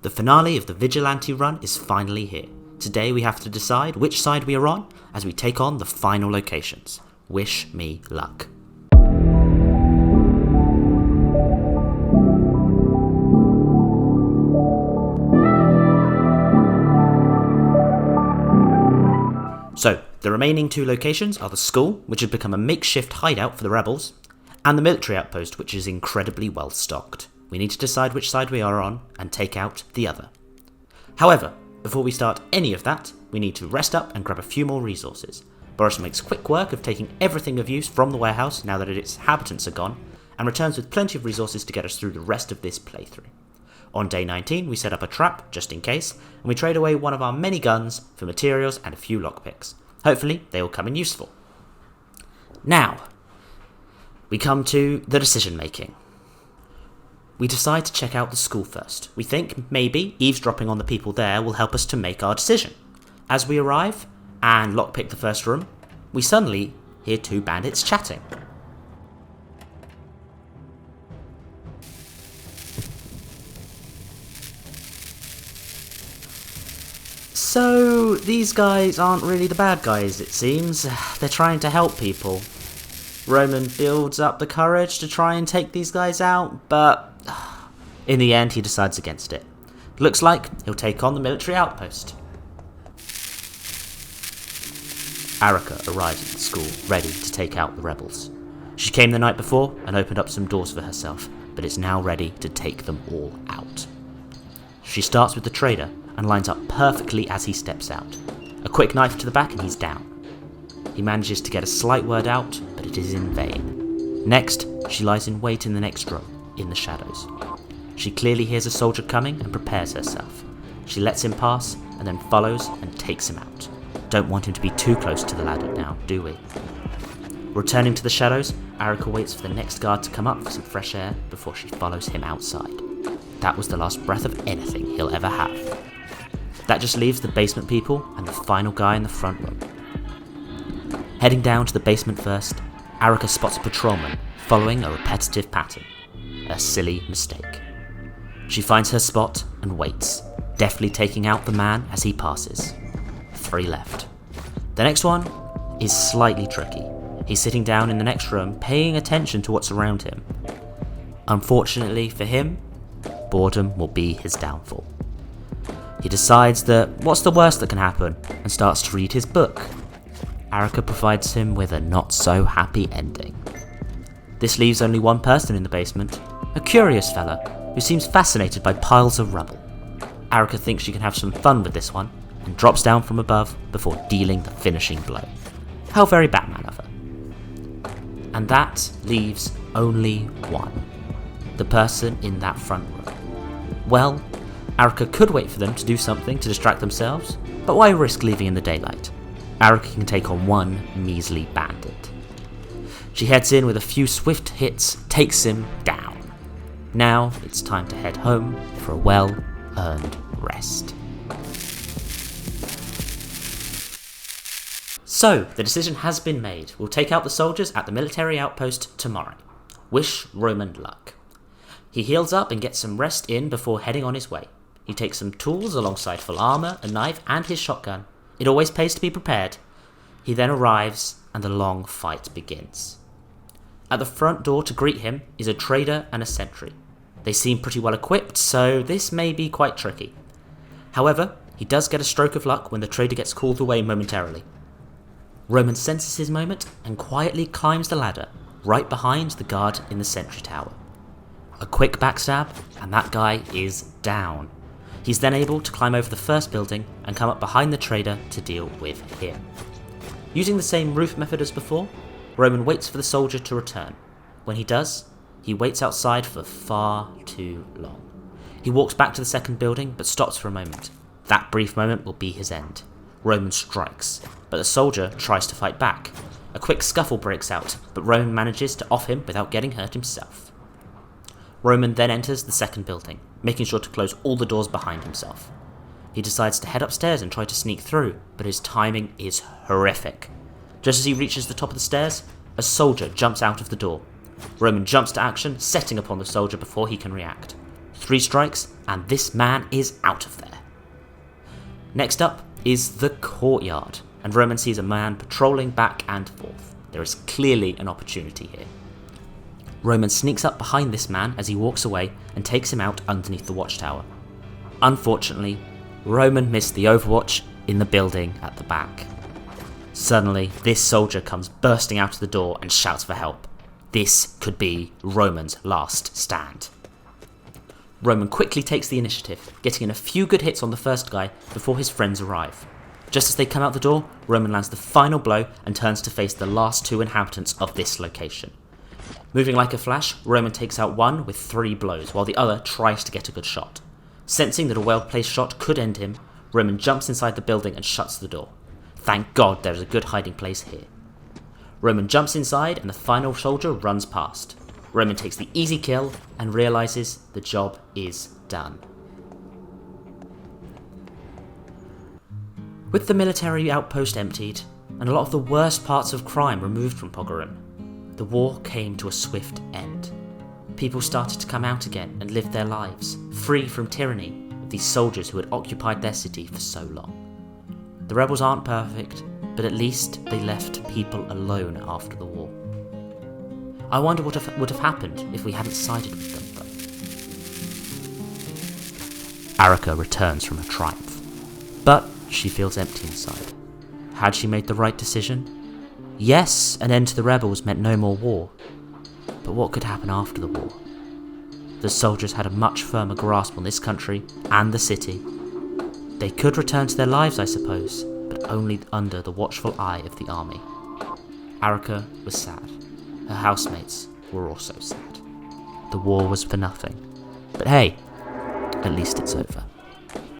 The finale of the Vigilante run is finally here. Today we have to decide which side we are on as we take on the final locations. Wish me luck. So, the remaining two locations are the school, which has become a makeshift hideout for the rebels, and the military outpost, which is incredibly well stocked. We need to decide which side we are on and take out the other. However, before we start any of that, we need to rest up and grab a few more resources. Boris makes quick work of taking everything of use from the warehouse now that its inhabitants are gone, and returns with plenty of resources to get us through the rest of this playthrough. On day 19, we set up a trap, just in case, and we trade away one of our many guns for materials and a few lockpicks. Hopefully, they will come in useful. Now, we come to the decision making. We decide to check out the school first. We think maybe eavesdropping on the people there will help us to make our decision. As we arrive and lockpick the first room, we suddenly hear two bandits chatting. So, these guys aren't really the bad guys, it seems. They're trying to help people. Roman builds up the courage to try and take these guys out, but in the end he decides against it. Looks like he'll take on the military outpost. Arika arrives at the school, ready to take out the rebels. She came the night before and opened up some doors for herself, but is now ready to take them all out. She starts with the trader and lines up perfectly as he steps out. A quick knife to the back and he's down. He manages to get a slight word out, but it is in vain. Next, she lies in wait in the next room, in the shadows. She clearly hears a soldier coming and prepares herself. She lets him pass and then follows and takes him out. Don't want him to be too close to the ladder now, do we? Returning to the shadows, Arika waits for the next guard to come up for some fresh air before she follows him outside. That was the last breath of anything he'll ever have. That just leaves the basement people and the final guy in the front room. Heading down to the basement first, Arika spots a patrolman following a repetitive pattern. A silly mistake. She finds her spot and waits, deftly taking out the man as he passes. 3 left. The next one is slightly tricky. He's sitting down in the next room, paying attention to what's around him. Unfortunately for him, boredom will be his downfall. He decides that what's the worst that can happen and starts to read his book. Arika provides him with a not-so-happy ending. This leaves only one person in the basement, a curious fella who seems fascinated by piles of rubble. Arika thinks she can have some fun with this one and drops down from above before dealing the finishing blow. How very Batman of her. And that leaves only one. The person in that front room. Well, Arika could wait for them to do something to distract themselves, but why risk leaving in the daylight? Arika can take on one measly bandit. She heads in with a few swift hits, takes him down. Now it's time to head home for a well-earned rest. So, the decision has been made. We'll take out the soldiers at the military outpost tomorrow. Wish Roman luck. He heals up and gets some rest in before heading on his way. He takes some tools alongside full armour, a knife and his shotgun. It always pays to be prepared. He then arrives and the long fight begins. At the front door to greet him is a trader and a sentry. They seem pretty well equipped, so this may be quite tricky. However, he does get a stroke of luck when the trader gets called away momentarily. Roman senses his moment and quietly climbs the ladder, right behind the guard in the sentry tower. A quick backstab, and that guy is down. He's then able to climb over the first building and come up behind the trader to deal with him. Using the same roof method as before, Roman waits for the soldier to return. When he does, he waits outside for far too long. He walks back to the second building but stops for a moment. That brief moment will be his end. Roman strikes, but the soldier tries to fight back. A quick scuffle breaks out, but Roman manages to off him without getting hurt himself. Roman then enters the second building, making sure to close all the doors behind himself. He decides to head upstairs and try to sneak through, but his timing is horrific. Just as he reaches the top of the stairs, a soldier jumps out of the door. Roman jumps to action, setting upon the soldier before he can react. 3 strikes, and this man is out of there. Next up is the courtyard, and Roman sees a man patrolling back and forth. There is clearly an opportunity here. Roman sneaks up behind this man as he walks away and takes him out underneath the watchtower. Unfortunately, Roman missed the overwatch in the building at the back. Suddenly, this soldier comes bursting out of the door and shouts for help. This could be Roman's last stand. Roman quickly takes the initiative, getting in a few good hits on the first guy before his friends arrive. Just as they come out the door, Roman lands the final blow and turns to face the last 2 inhabitants of this location. Moving like a flash, Roman takes out one with 3 blows, while the other tries to get a good shot. Sensing that a well-placed shot could end him, Roman jumps inside the building and shuts the door. Thank God there is a good hiding place here. Roman jumps inside and the final soldier runs past. Roman takes the easy kill and realises the job is done. With the military outpost emptied, and a lot of the worst parts of crime removed from Pogorim, the war came to a swift end. People started to come out again and live their lives, free from tyranny of these soldiers who had occupied their city for so long. The rebels aren't perfect, but at least they left people alone after the war. I wonder what would have happened if we hadn't sided with them, though. Arika returns from her triumph, but she feels empty inside. Had she made the right decision? Yes, an end to the rebels meant no more war, but what could happen after the war? The soldiers had a much firmer grasp on this country and the city. They could return to their lives, I suppose, but only under the watchful eye of the army. Arika was sad. Her housemates were also sad. The war was for nothing. But hey, at least it's over.